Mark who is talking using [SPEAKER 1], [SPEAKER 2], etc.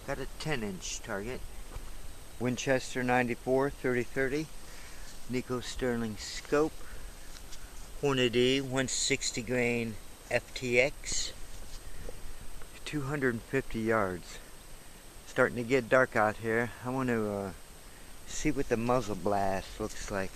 [SPEAKER 1] Got a 10-inch target. Winchester 94 30-30. Nico Sterling scope. Hornady 160 grain FTX. 250 yards. Starting to get dark out here. I want to see what the muzzle blast looks like.